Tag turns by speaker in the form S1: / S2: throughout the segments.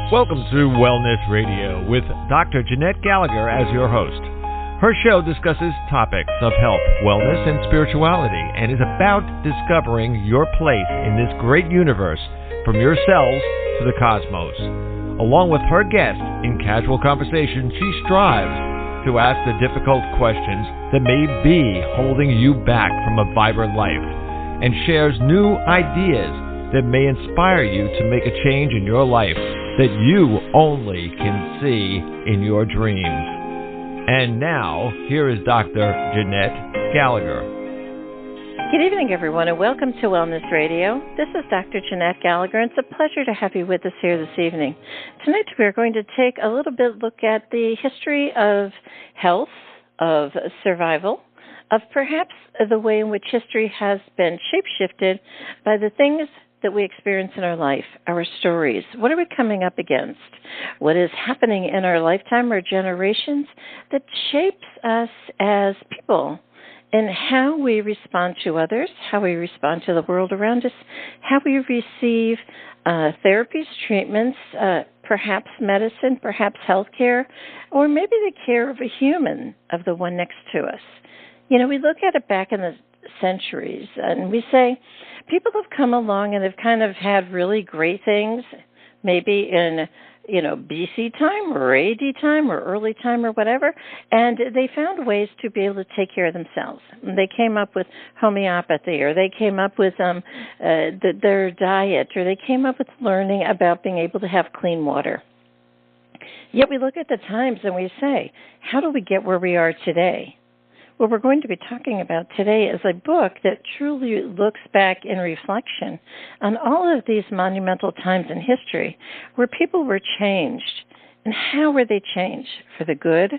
S1: Welcome to Wellness Radio with Dr. Jeanette Gallagher as your host. Her show discusses topics of health, wellness, and spirituality, and is about discovering your place in this great universe from your cells to the cosmos. Along with her guests, in casual conversation, she strives to ask the difficult questions that may be holding you back from a vibrant life, and shares new ideas that may inspire you to make a change in your life that you only can see in your dreams. And now, here is Dr. Jeanette Gallagher.
S2: Good evening, everyone, and welcome to Wellness Radio. This is Dr. Jeanette Gallagher, and it's a pleasure to have you with us here this evening. Tonight, we are going to take a little bit look at the history of health, of survival, of perhaps the way in which history has been shape-shifted by the things that we experience in our life, our stories. What are we coming up against? What is happening in our lifetime or generations that shapes us as people and how we respond to others, how we respond to the world around us, how we receive therapies, treatments, perhaps medicine, perhaps healthcare, or maybe the care of a human, of the one next to us. You know, we look at it back in the centuries and we say people have come along and have kind of had really great things, maybe in, BC time or AD time or early time or whatever, and they found ways to be able to take care of themselves. They came up with homeopathy, or they came up with their diet, or they came up with learning about being able to have clean water. Yet we look at the times and we say, how do we get where we are today? What we're going to be talking about today is a book that truly looks back in reflection on all of these monumental times in history where people were changed. And how were they changed? For the good?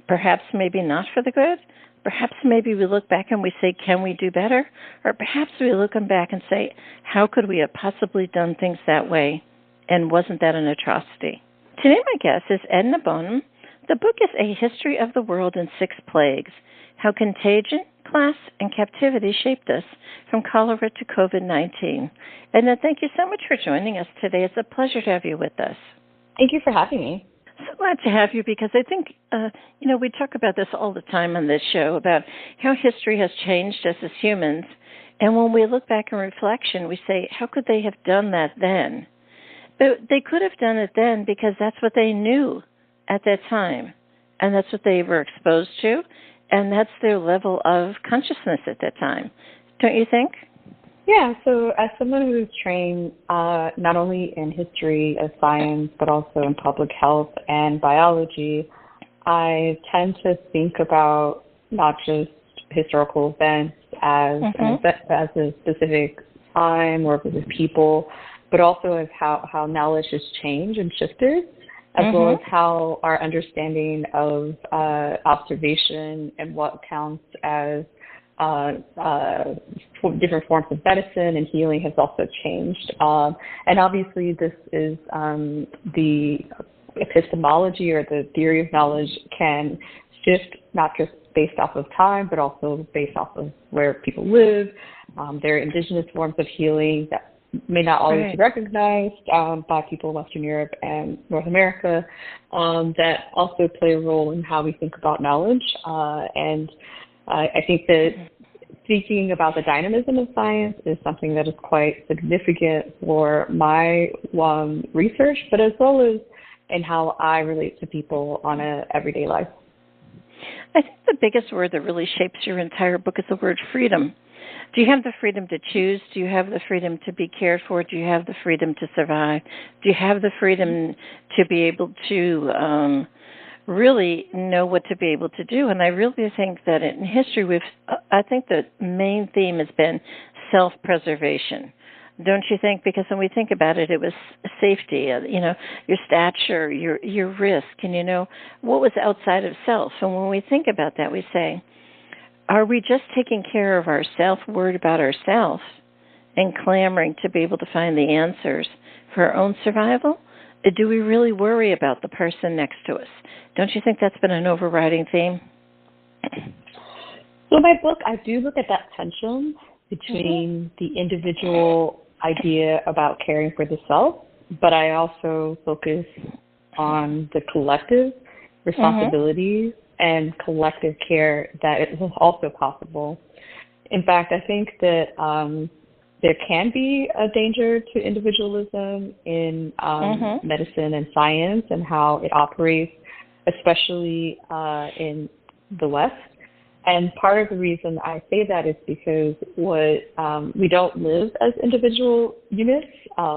S2: Perhaps maybe not for the good? Perhaps maybe we look back and we say, can we do better? Or perhaps we look back and say, how could we have possibly done things that way? And wasn't that an atrocity? Today my guest is Edna Bonhomme. The book is A History of the World in 6 Plagues, How Contagion, Class, and Captivity Shaped Us, from Cholera to COVID-19. Edna, thank you so much for joining us today. It's a pleasure to have you with us.
S3: Thank you for having me.
S2: So glad to have you because I think, we talk about this all the time on this show, about how history has changed us as humans. And when we look back in reflection, we say, how could they have done that then? But they could have done it then because that's what they knew at that time, and that's what they were exposed to, and that's their level of consciousness at that time. Don't you think?
S3: Yeah, so as someone who's trained not only in history of science, but also in public health and biology, I tend to think about not just historical events as as a specific time or as a people, but also as how knowledge has changed and shifted, as well as how our understanding of observation and what counts as different forms of medicine and healing has also changed. And obviously this is the epistemology, or the theory of knowledge, can shift not just based off of time, but also based off of where people live. There are indigenous forms of healing that may not always be recognized by people in Western Europe and North America, that also play a role in how we think about knowledge. And I think that speaking about the dynamism of science is something that is quite significant for my research, but as well as in how I relate to people on an everyday life.
S2: I think the biggest word that really shapes your entire book is the word freedom. Do you have the freedom to choose? Do you have the freedom to be cared for? Do you have the freedom to survive? Do you have the freedom to be able to really know what to be able to do? And I really think that in history, I think the main theme has been self-preservation. Don't you think? Because when we think about it, it was safety, your stature, your risk, and, what was outside of self. And when we think about that, we say, are we just taking care of ourselves, worried about ourselves, and clamoring to be able to find the answers for our own survival? Or do we really worry about the person next to us? Don't you think that's been an overriding theme?
S3: So in my book, I do look at that tension between the individual idea about caring for the self but I also focus on the collective responsibilities and collective care that is also possible. In fact, I think that there can be a danger to individualism in medicine and science and how it operates, especially in the West. And part of the reason I say that is because we don't live as individual units,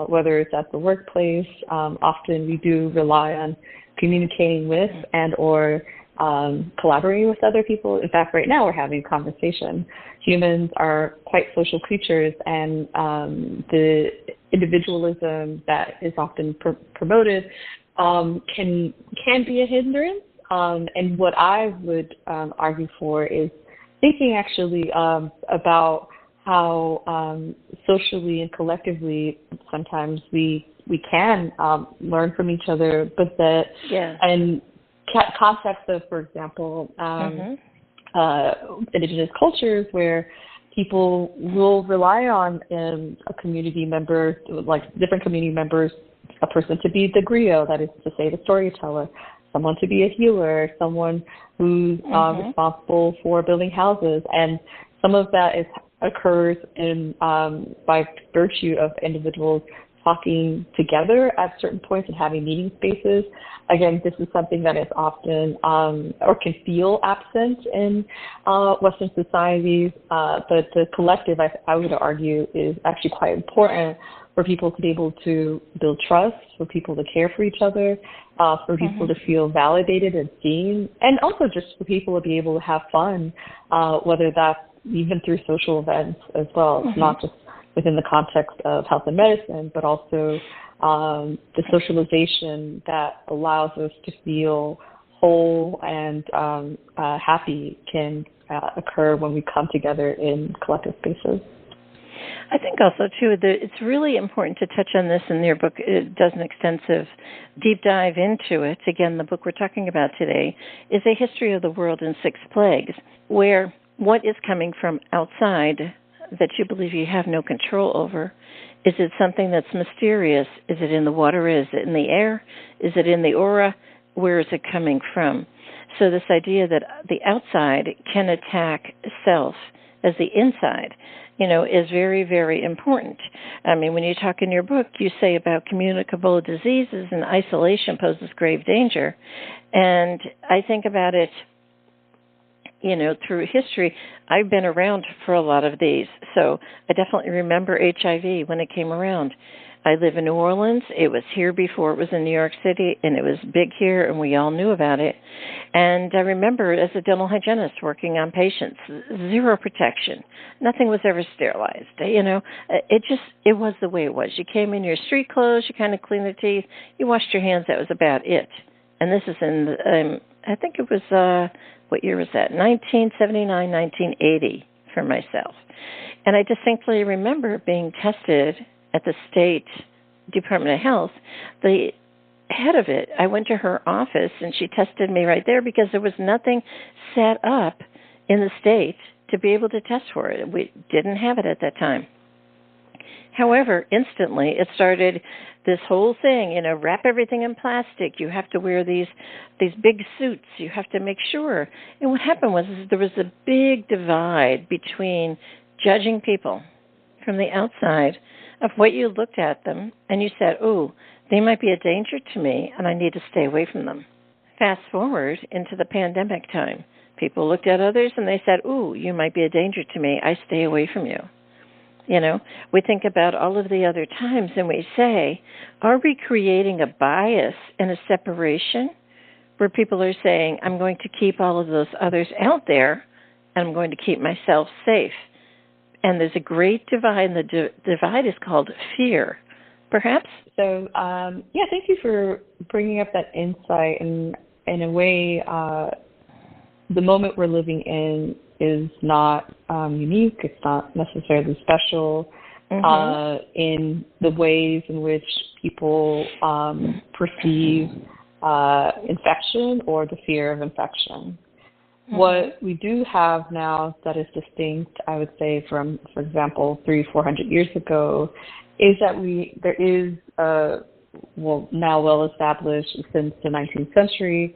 S3: whether it's at the workplace. Often we do rely on communicating with and or collaborating with other people. In fact, right now we're having a conversation. Humans are quite social creatures, and the individualism that is often promoted can be a hindrance. And what I would argue for is thinking actually about how socially and collectively sometimes we can learn from each other, but that and concepts of, for example, indigenous cultures where people will rely on a community member, like different community members, a person to be the griot, that is to say the storyteller, someone to be a healer, someone who's responsible for building houses. And some of that occurs in by virtue of individuals talking together at certain points and having meeting spaces. Again, this is something that is often or can feel absent in Western societies, but the collective, I would argue, is actually quite important for people to be able to build trust, for people to care for each other, for people to feel validated and seen, and also just for people to be able to have fun, whether that's even through social events as well. It's not just within the context of health and medicine, but also the socialization that allows us to feel whole and happy can occur when we come together in collective spaces.
S2: I think also, too, that it's really important to touch on this in your book. It does an extensive deep dive into it. Again, the book we're talking about today is A History of the World in 6 Plagues, where what is coming from outside that you believe you have no control over, is it something that's mysterious? Is it in the water? Is it in the air? Is it in the aura? Where is it coming from? So this idea that the outside can attack self as the inside, is very, very important. I mean, when you talk in your book, you say about communicable diseases and isolation poses grave danger. And I think about it, through history. I've been around for a lot of these. So I definitely remember HIV when it came around. I live in New Orleans. It was here before it was in New York City, and it was big here, and we all knew about it. And I remember as a dental hygienist working on patients, zero protection. Nothing was ever sterilized. It was the way it was. You came in your street clothes, you kind of cleaned your teeth, you washed your hands, that was about it. And this is in, I think it was, what year was that? 1979, 1980 for myself. And I distinctly remember being tested at the State Department of Health. The head of it, I went to her office and she tested me right there because there was nothing set up in the state to be able to test for it. We didn't have it at that time. However, instantly it started this whole thing, wrap everything in plastic. You have to wear these big suits. You have to make sure. And what happened was there was a big divide between judging people from the outside of what you looked at them and you said, "Ooh, they might be a danger to me and I need to stay away from them." Fast forward into the pandemic time. People looked at others and they said, "Ooh, you might be a danger to me. I stay away from you." We think about all of the other times and we say, are we creating a bias and a separation where people are saying, I'm going to keep all of those others out there and I'm going to keep myself safe? And there's a great divide, and the divide is called fear, perhaps?
S3: So, thank you for bringing up that insight. And in a way, the moment we're living in is not unique. It's not necessarily special in the ways in which people perceive infection or the fear of infection. What we do have now that is distinct, I would say, from, for example, 300-400 years ago, is that there is now well established since the 19th century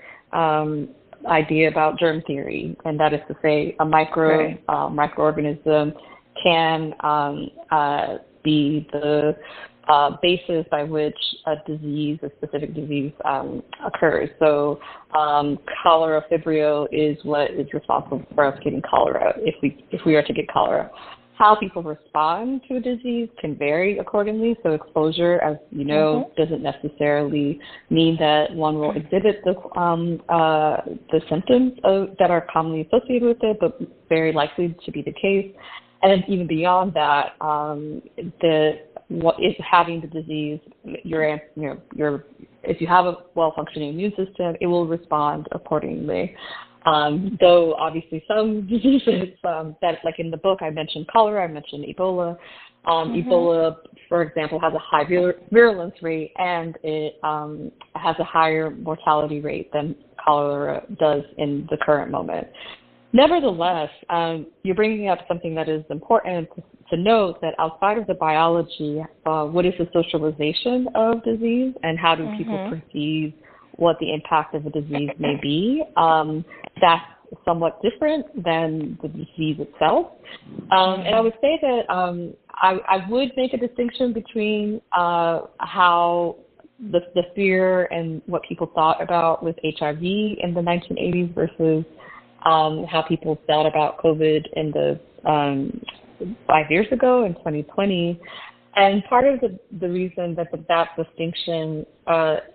S3: idea about germ theory, and that is to say a microorganism can be the basis by which a specific disease occurs. So cholera fibrio is what is responsible for us getting cholera if we are to get cholera. How people respond to a disease can vary accordingly. So exposure, as you know, doesn't necessarily mean that one will exhibit the symptoms that are commonly associated with it, but very likely to be the case. And then even beyond that, what is having the disease, if you have a well-functioning immune system, it will respond accordingly. Though obviously some diseases that, like in the book, I mentioned cholera, I mentioned Ebola. Ebola, for example, has a high virulence rate, and it has a higher mortality rate than cholera does in the current moment. Nevertheless, you're bringing up something that is important to note, that outside of the biology, what is the socialization of disease and how do people perceive what the impact of a disease may be? That's somewhat different than the disease itself. And I would say that I would make a distinction between how the fear and what people thought about with HIV in the 1980s versus how people thought about COVID in the 5 years ago in 2020. And part of the reason that that distinction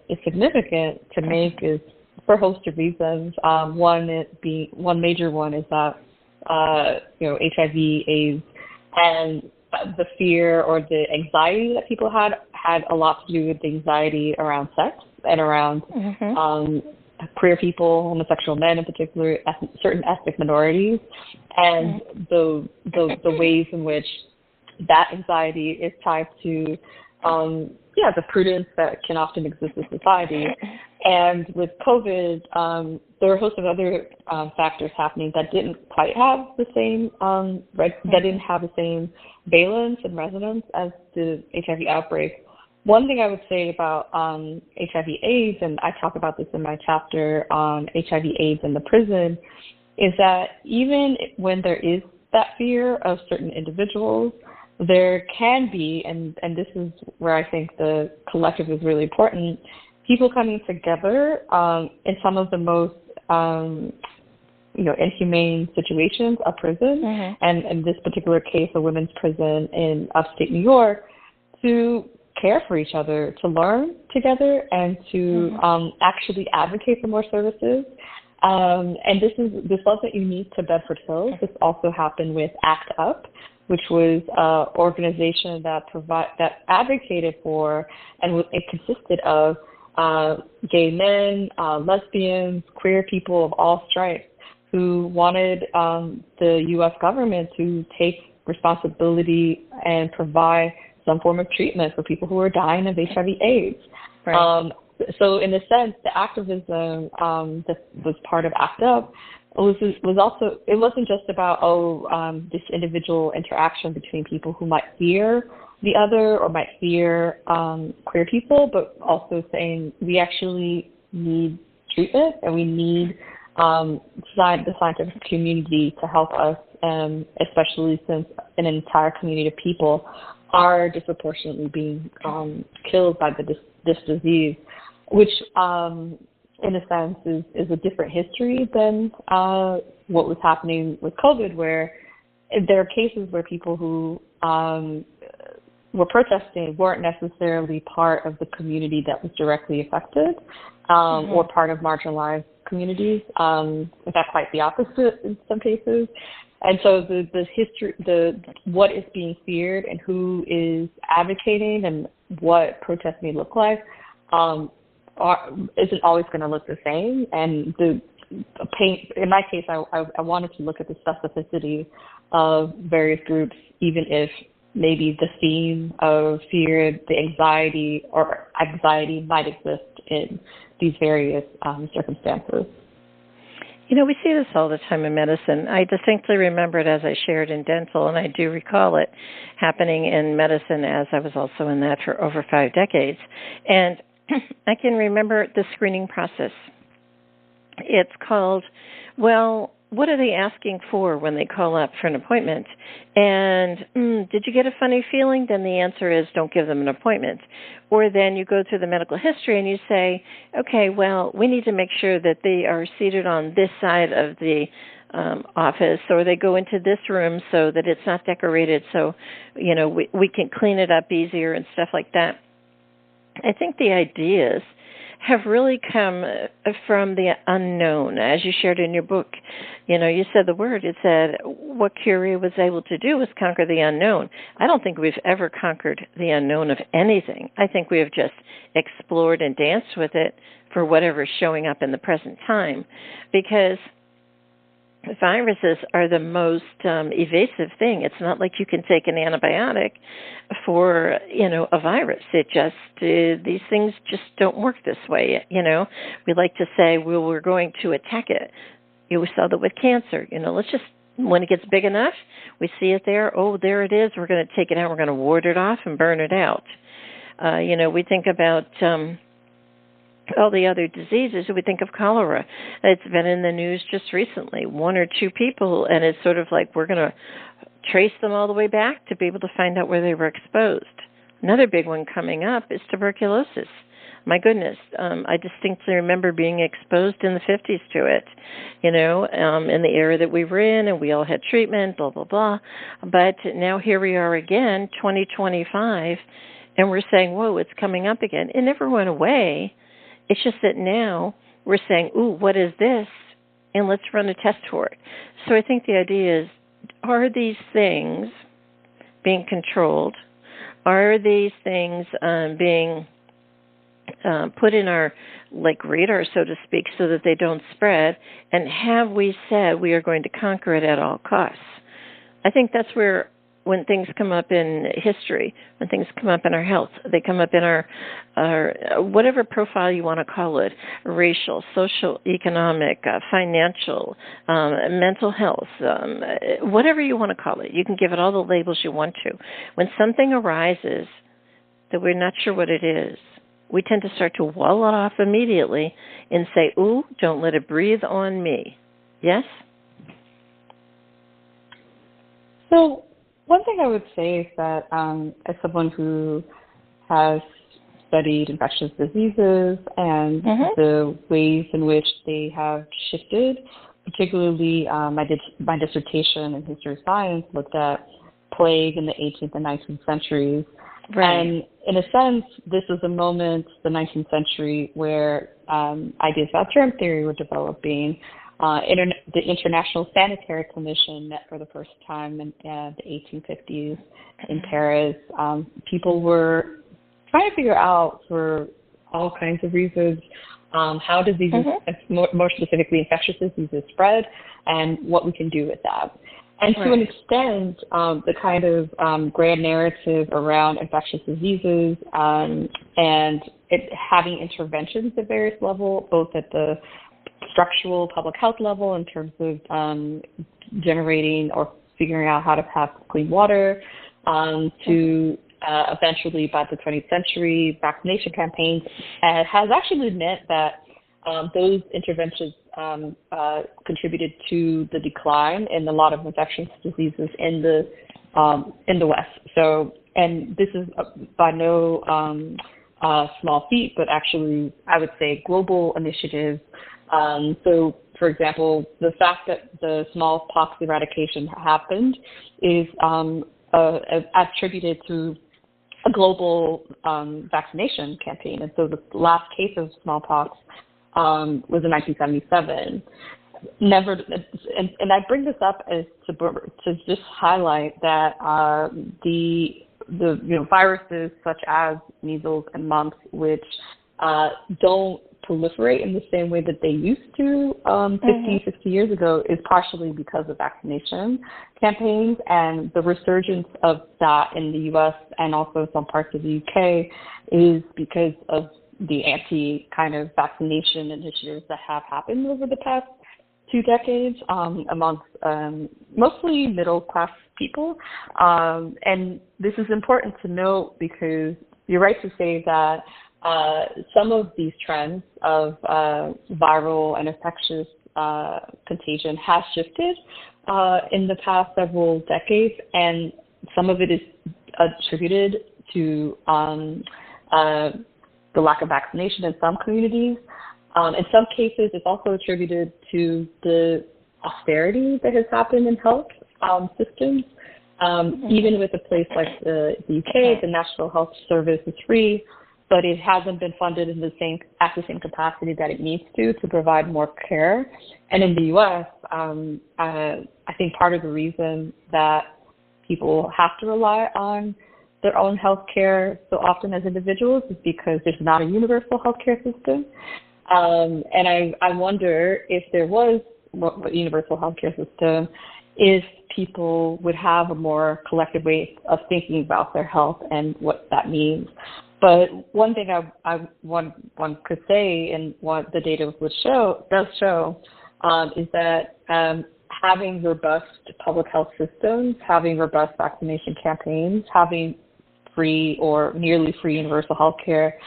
S3: is significant to make is for a host of reasons. One major one is that HIV, AIDS, and the fear or the anxiety that people had a lot to do with the anxiety around sex and around queer people, homosexual men in particular, certain ethnic minorities, and the ways in which that anxiety is tied to the prudence that can often exist in society. And with COVID, there were a host of other factors happening that didn't quite have the same that didn't have the same valence and resonance as the HIV outbreak. One thing I would say about HIV/AIDS, and I talk about this in my chapter on HIV/AIDS in the prison, is that even when there is that fear of certain individuals, there can be, and this is where I think the collective is really important, people coming together in some of the most inhumane situations of prison, and in this particular case, a women's prison in upstate New York, to care for each other, to learn together, and to actually advocate for more services. And this wasn't unique to Bedford Hills. This also happened with ACT UP, which was an organization that advocated for, and it consisted of gay men, lesbians, queer people of all stripes, who wanted the U.S. government to take responsibility and provide some form of treatment for people who are dying of HIV/AIDS. Right. So in a sense, the activism that was part of ACT UP was also, it wasn't just about, this individual interaction between people who might fear the other or might fear queer people, but also saying we actually need treatment and we need the scientific community to help us, especially since an entire community of people are disproportionately being killed by this disease, which in a sense is a different history than what was happening with COVID, where there are cases where people who were protesting weren't necessarily part of the community that was directly affected or part of marginalized communities. In fact, quite the opposite in some cases. And so the history, what is being feared and who is advocating and what protests may look like isn't always going to look the same. And in my case, I wanted to look at the specificity of various groups, even if maybe the theme of fear, the anxiety might exist in these various circumstances.
S2: We see this all the time in medicine. I distinctly remember it as I shared in dental, and I do recall it happening in medicine as I was also in that for over 5 decades. And I can remember the screening process. It's called, what are they asking for when they call up for an appointment? And did you get a funny feeling? Then the answer is don't give them an appointment. Or then you go through the medical history and you say, okay, we need to make sure that they are seated on this side of the office, or they go into this room so that it's not decorated so, we can clean it up easier and stuff like that. I think the ideas have really come from the unknown, as you shared in your book. You said the word. It said what Curie was able to do was conquer the unknown. I don't think we've ever conquered the unknown of anything. I think we have just explored and danced with it for whatever's showing up in the present time, because viruses are the most evasive thing. It's not like you can take an antibiotic for, a virus. It just, these things just don't work this way. We like to say, we're going to attack it. We saw that with cancer. Let's just, when it gets big enough, we see it there. Oh, there it is. We're going to take it out. We're going to ward it off and burn it out. We think about all the other diseases. We think of cholera. It's been in the news just recently, 1 or 2 people, and it's sort of like we're going to trace them all the way back to be able to find out where they were exposed. Another big one coming up is tuberculosis. My goodness, I distinctly remember being exposed in the 50s to it, in the era that we were in, and we all had treatment, blah, blah, blah. But now here we are again, 2025, and we're saying, whoa, it's coming up again. It never went away. It's just that now we're saying, ooh, what is this? And let's run a test for it. So I think the idea is, are these things being controlled? Are these things being put in our radar, so to speak, so that they don't spread? And have we said we are going to conquer it at all costs? I think that's where, when things come up in history, when things come up in our health, they come up in our whatever profile you want to call it, racial, social, economic, financial, mental health, whatever you want to call it. You can give it all the labels you want to. When something arises that we're not sure what it is, we tend to start to wall it off immediately and say, ooh, don't let it breathe on me. Yes?
S3: So one thing I would say is that as someone who has studied infectious diseases and the ways in which they have shifted, particularly my dissertation in history of science looked at plague in the 18th and 19th centuries. Right. And in a sense, this was a moment, the 19th century, where ideas about germ theory were developing. The International Sanitary Commission met for the first time in the 1850s in Paris. People were trying to figure out, for all kinds of reasons, how diseases, more specifically infectious diseases, spread, and what we can do with that. And to an extent, the kind of grand narrative around infectious diseases and it having interventions at various levels, both at the structural public health level in terms of generating or figuring out how to have clean water, to eventually, by the 20th century, vaccination campaigns, has actually meant that those interventions contributed to the decline in a lot of infectious diseases in the West. So, and this is by no small feat, but actually, I would say, global initiatives. So, for example, the fact that the smallpox eradication happened is attributed to a global vaccination campaign. And so the last case of smallpox was in 1977. And I bring this up as to just highlight that the viruses such as measles and mumps, which don't proliferate in the same way that they used to 60 years ago, is partially because of vaccination campaigns, and the resurgence of that in the U.S. and also some parts of the UK is because of the anti kind of vaccination initiatives that have happened over the past 2 decades amongst mostly middle-class people. And this is important to note because you're right to say that some of these trends of viral and infectious contagion has shifted in the past several decades, and some of it is attributed to the lack of vaccination in some communities. In some cases, it's also attributed to the austerity that has happened in health systems. Even with a place like the UK, the National Health Service is free, but it hasn't been funded at the same capacity that it needs to provide more care. And in the U.S., I think part of the reason that people have to rely on their own health care so often as individuals is because there's not a universal health care system. And I wonder if there was a universal health care system, if people would have a more collective way of thinking about their health and what that means. But one thing one could say, and what the data does show, is that having robust public health systems, having robust vaccination campaigns, having free or nearly free universal health care,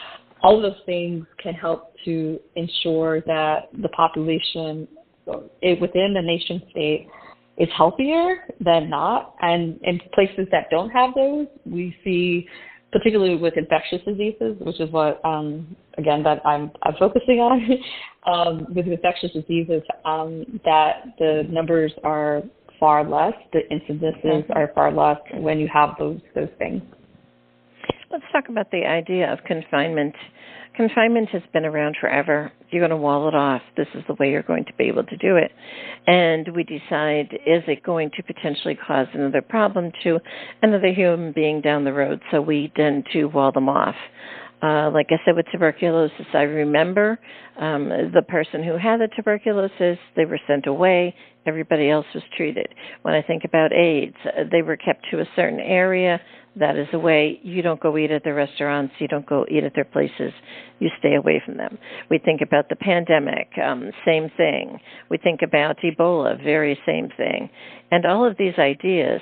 S3: all of those things can help to ensure that the population within the nation state is healthier than not. And in places that don't have those, we see, particularly with infectious diseases, which is what, again, that I'm focusing on, with infectious diseases, that the numbers are far less, the incidences are far less when you have those things.
S2: Let's talk about the idea of confinement. Confinement has been around forever. You're going to wall it off. This is the way you're going to be able to do it. And we decide, is it going to potentially cause another problem to another human being down the road? So we tend to wall them off. Like I said, with tuberculosis, I remember the person who had the tuberculosis, they were sent away. Everybody else was treated. When I think about AIDS, they were kept to a certain area. That is a way. You don't go eat at their restaurants. You don't go eat at their places. You stay away from them. We think about the pandemic, same thing. We think about Ebola, very same thing. And all of these ideas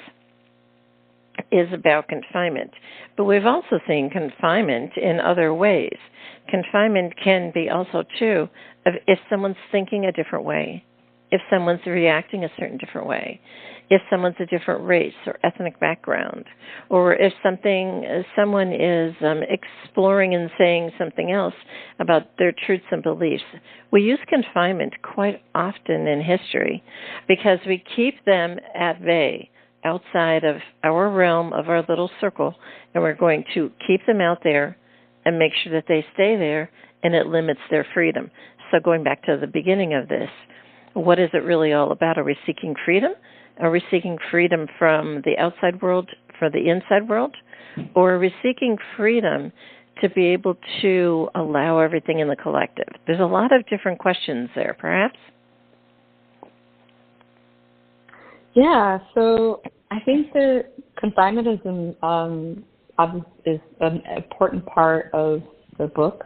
S2: is about confinement. But we've also seen confinement in other ways. Confinement can be also, too, if someone's thinking a different way, if someone's reacting a certain different way, if someone's a different race or ethnic background, or if someone is exploring and saying something else about their truths and beliefs. We use confinement quite often in history because we keep them at bay, outside of our realm, of our little circle, and we're going to keep them out there and make sure that they stay there, and it limits their freedom. So going back to the beginning of this, what is it really all about? Are we seeking freedom? Are we seeking freedom from the outside world, for the inside world? Or are we seeking freedom to be able to allow everything in the collective? There's a lot of different questions there, perhaps.
S3: Yeah, so I think that confinement is an important part of the book.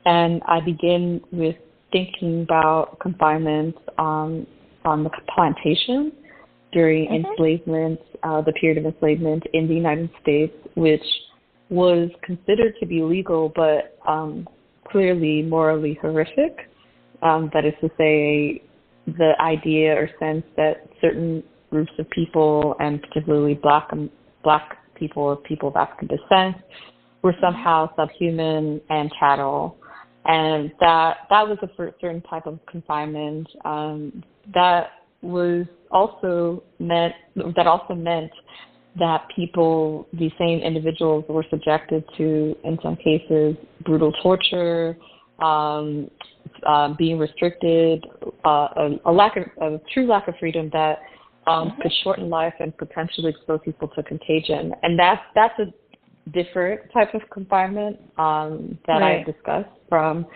S3: And I begin with thinking about confinement on the plantation during enslavement, the period of enslavement in the United States, which was considered to be legal, but clearly morally horrific. That is to say, the idea or sense that certain groups of people, and particularly black people or people of African descent, were somehow subhuman and chattel. And that was a certain type of confinement that also meant that people, these same individuals, were subjected to, in some cases, brutal torture, being restricted, a true lack of freedom that could shorten life and potentially expose people to contagion. And that's a different type of confinement that I discussed from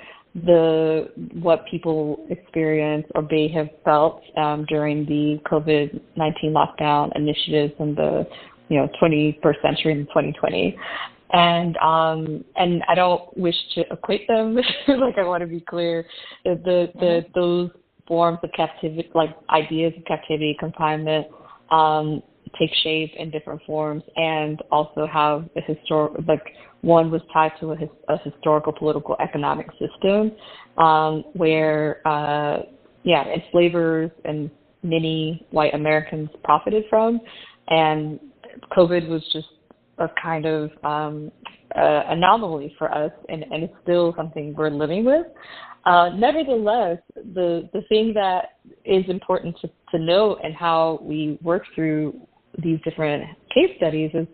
S3: what people experience or may have felt during the COVID-19 lockdown initiatives in the 21st century in 2020. And I don't wish to equate them. Like, I want to be clear that those forms of captivity, like ideas of captivity, confinement, take shape in different forms, and also have a one was tied to a historical, political, economic system where, enslavers and many white Americans profited from, and COVID was just a kind of anomaly for us, and it's still something we're living with. Nevertheless, the thing that is important to note and how we work through these different case studies is,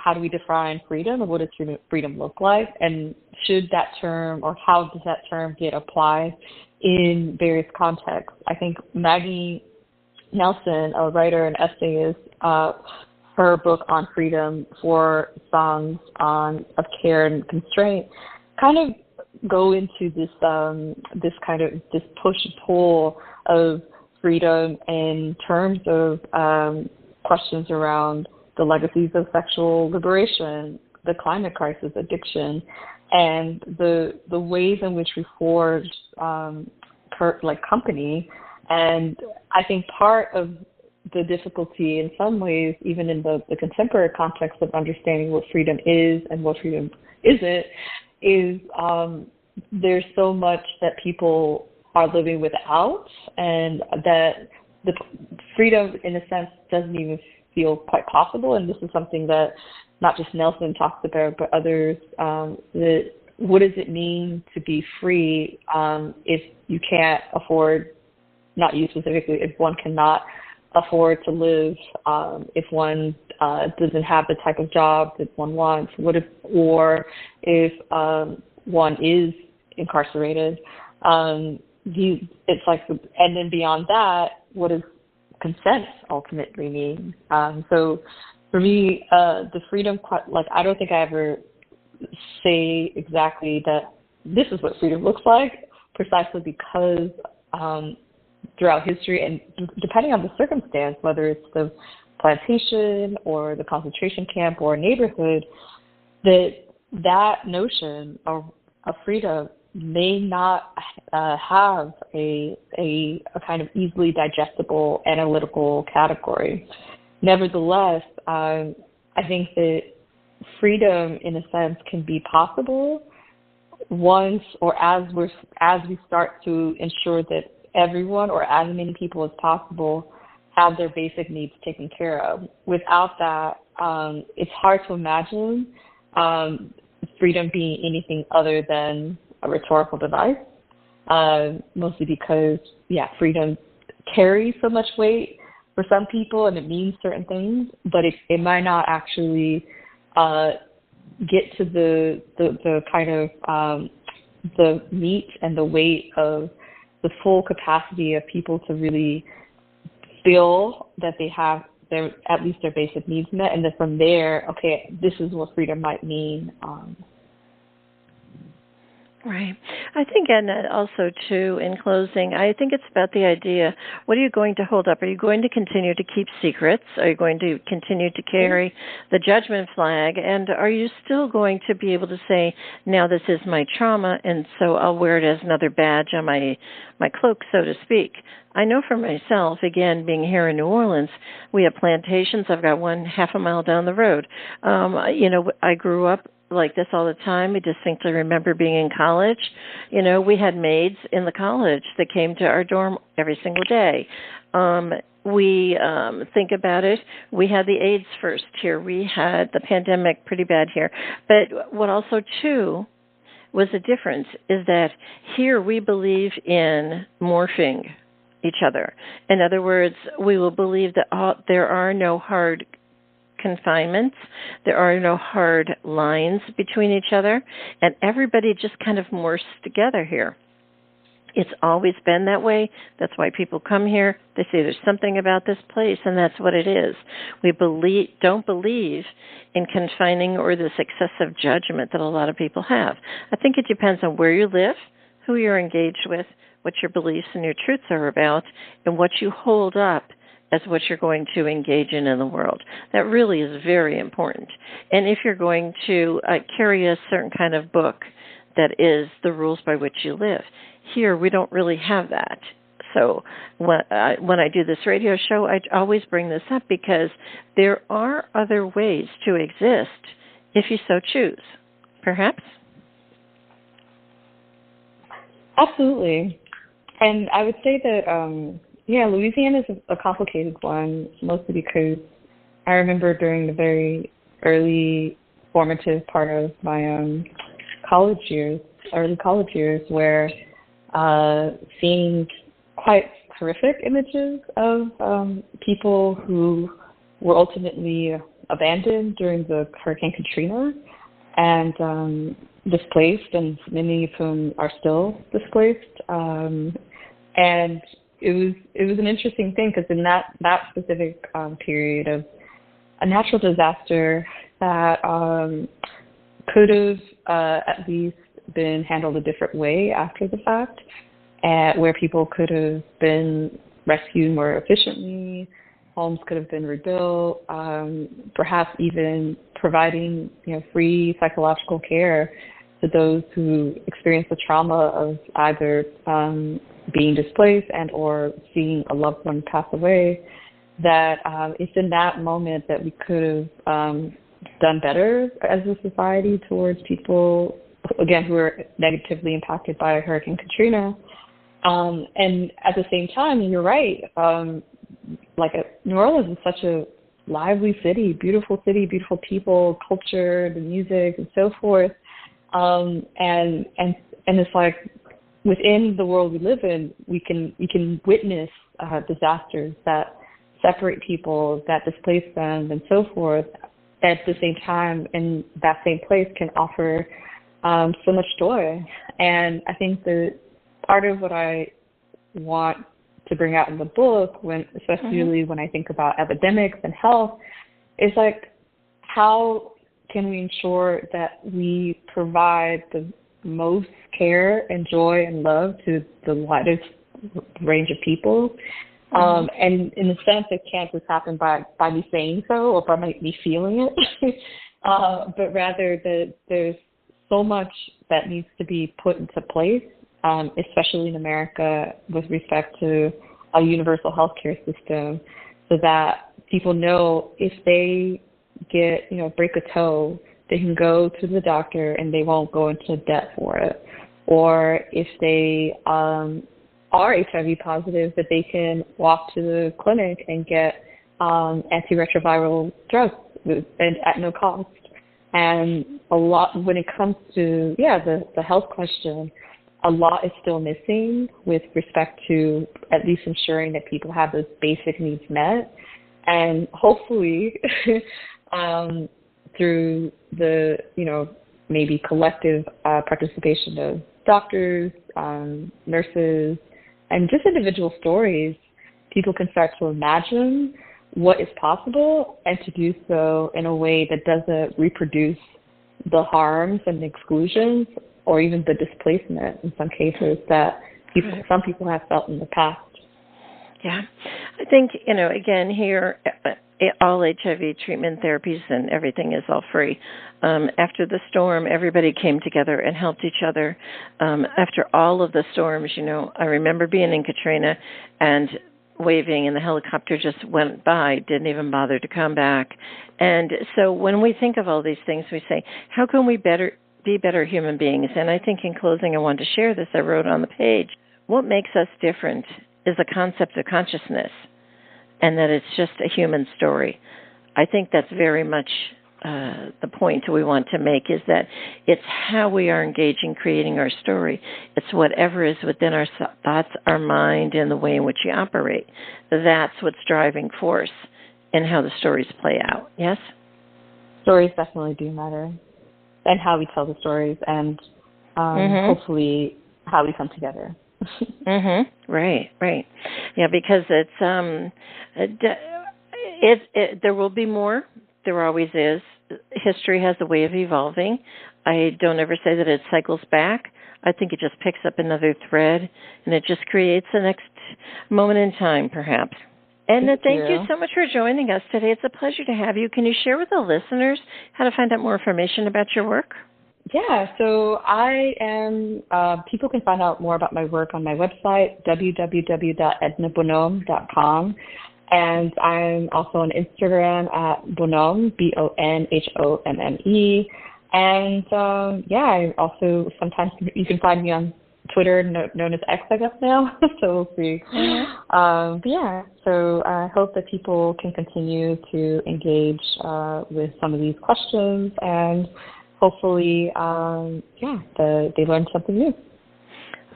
S3: how do we define freedom and what does freedom look like? And should that term, or how does that term get applied in various contexts? I think Maggie Nelson, a writer and essayist, her book on freedom, 4 songs of care and constraint, kind of go into this push and pull of freedom in terms of questions around the legacies of sexual liberation, the climate crisis, addiction, and the ways in which we forge company. And I think part of the difficulty in some ways, even in the contemporary context of understanding what freedom is and what freedom isn't, is there's so much that people are living without, and that the freedom, in a sense, doesn't even feel quite possible. And this is something that not just Nelson talks about, but others, that what does it mean to be free if you can't afford, not you specifically, if one cannot afford to live, if one doesn't have the type of job that one wants, or if one is incarcerated. It's like, and then beyond that, what does consent ultimately mean? So for me, the freedom, I don't think I ever say exactly that this is what freedom looks like, precisely because throughout history, and depending on the circumstance, whether it's the plantation or the concentration camp or neighborhood, that notion of freedom may not have a kind of easily digestible analytical category. Nevertheless, I think that freedom, in a sense, can be possible once, or as we start to ensure that everyone, or as many people as possible, have their basic needs taken care of. Without that, it's hard to imagine freedom being anything other than a rhetorical device, mostly because, freedom carries so much weight for some people and it means certain things, but it might not actually get to the kind of the meat and the weight of the full capacity of people to really feel that they have at least their basic needs met, and then from there, okay, this is what freedom might mean.
S2: Right. I think, Edna, also, too, in closing, I think it's about the idea, what are you going to hold up? Are you going to continue to keep secrets? Are you going to continue to carry the judgment flag? And are you still going to be able to say, now this is my trauma, and so I'll wear it as another badge on my cloak, so to speak? I know for myself, again, being here in New Orleans, we have plantations. I've got one half a mile down the road. I grew up like this all the time. I distinctly remember being in college. We had maids in the college that came to our dorm every single day. We think about it. We had the AIDS first here. We had the pandemic pretty bad here. But what also, too, was the difference is that here we believe in morphing each other. In other words, we will believe that there are no hard confinements, there are no hard lines between each other, and everybody just kind of morphs together here. It's always been that way. That's why people come here. They say there's something about this place, and that's what it is. We don't believe in confining or this excessive judgment that a lot of people have. I think it depends on where you live, who you're engaged with, what your beliefs and your truths are about, and what you hold up as what you're going to engage in the world. That really is very important. And if you're going to carry a certain kind of book that is the rules by which you live, here we don't really have that. So when I do this radio show, I always bring this up because there are other ways to exist if you so choose. Perhaps?
S3: Absolutely. And I would say that, Louisiana is a complicated one, mostly because I remember during the very early formative part of my early college years, where seeing quite horrific images of people who were ultimately abandoned during the Hurricane Katrina and displaced, and many of whom are still displaced. And it was an interesting thing because in that specific period of a natural disaster that could have at least been handled a different way after the fact, where people could have been rescued more efficiently, homes could have been rebuilt, perhaps even providing free psychological care to those who experience the trauma of either being displaced and or seeing a loved one pass away, that it's in that moment that we could have done better as a society towards people, again, who are negatively impacted by Hurricane Katrina. And at the same time, you're right, New Orleans is such a lively city, beautiful people, culture, the music, and so forth. And it's like within the world we live in, we can witness disasters that separate people, that displace them, and so forth. At the same time, in that same place, can offer so much joy. And I think that part of what I want to bring out in the book, especially when I think about epidemics and health, is like, how can we ensure that we provide the most care and joy and love to the widest range of people? And in a sense, it can't just happen by me saying so or by me feeling it, but rather that there's so much that needs to be put into place, especially in America, with respect to a universal healthcare system, so that people know if they break a toe, they can go to the doctor and they won't go into debt for it. Or if they are HIV positive, that they can walk to the clinic and get antiretroviral drugs and at no cost. And a lot, when it comes to the health question, a lot is still missing with respect to at least ensuring that people have those basic needs met. And hopefully through the maybe collective participation of doctors, nurses, and just individual stories, people can start to imagine what is possible and to do so in a way that doesn't reproduce the harms and the exclusions or even the displacement in some cases that some people have felt in the past.
S2: Yeah. I think, again, here, all HIV treatment therapies and everything is all free. After the storm, everybody came together and helped each other. After all of the storms, I remember being in Katrina and waving, and the helicopter just went by, didn't even bother to come back. And so when we think of all these things, we say, how can we be better human beings? And I think in closing, I wanted to share this. I wrote on the page, what makes us different is the concept of consciousness, and that it's just a human story. I think that's very much the point we want to make, is that it's how we are engaging, creating our story. It's whatever is within our thoughts, our mind, and the way in which we operate. That's what's driving force in how the stories play out. Yes?
S3: Stories definitely do matter, and how we tell the stories, and hopefully how we come together.
S2: Right. Yeah, because it's there will be more. There always is. History has a way of evolving. I don't ever say that it cycles back. I think it just picks up another thread, and it just creates the next moment in time, perhaps. And thank you so much for joining us today. It's a pleasure to have you. Can you share with the listeners how to find out more information about your work?
S3: Yeah, so I am, people can find out more about my work on my website, www.ednabonhomme.com. And I'm also on Instagram at Bonhomme, Bonhomme. And I also sometimes you can find me on Twitter, known as X, I guess now. So we'll see. So I hope that people can continue to engage with some of these questions, and hopefully, they learn something new.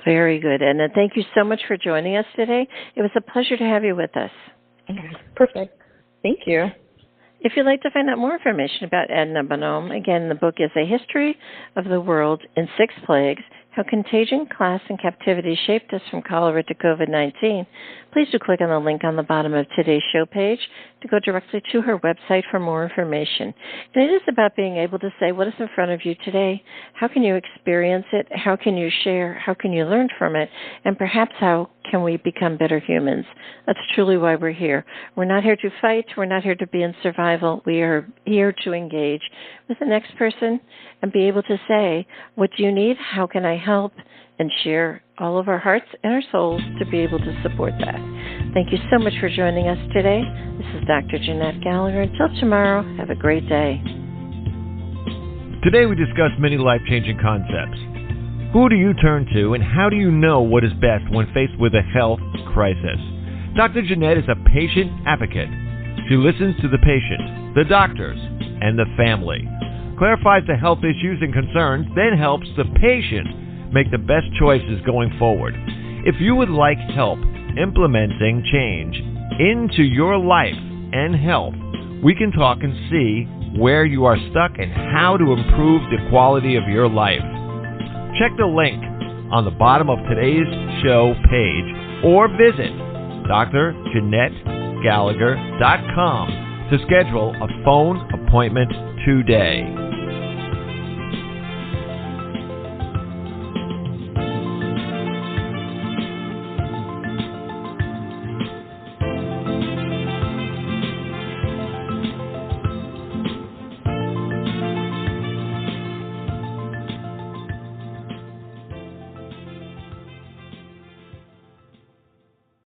S2: Very good. And thank you so much for joining us today. It was a pleasure to have you with us.
S3: Okay. Perfect. Thank you.
S2: If you'd like to find out more information about Edna Bonhomme, again, the book is A History of the World in 6 Plagues, How Contagion, Class, and Captivity Shaped Us from Cholera to COVID-19. Please do click on the link on the bottom of today's show page to go directly to her website for more information. And it is about being able to say what is in front of you today. How can you experience it? How can you share? How can you learn from it? And perhaps how can we become better humans? That's truly why we're here. We're not here to fight. We're not here to be in survival. We are here to engage with the next person and be able to say, what do you need? How can I help? And share all of our hearts and our souls to be able to support that. Thank you so much for joining us today. This is Dr. Jeanette Gallagher. Until tomorrow, have a great day.
S1: Today we discussed many life-changing concepts. Who do you turn to, and how do you know what is best when faced with a health crisis? Dr. Jeanette is a patient advocate. She listens to the patient, the doctors, and the family, clarifies the health issues and concerns, then helps the patient make the best choices going forward. If you would like help implementing change into your life and health, we can talk and see where you are stuck and how to improve the quality of your life. Check the link on the bottom of today's show page or visit drjeanettegallagher.com to schedule a phone appointment today.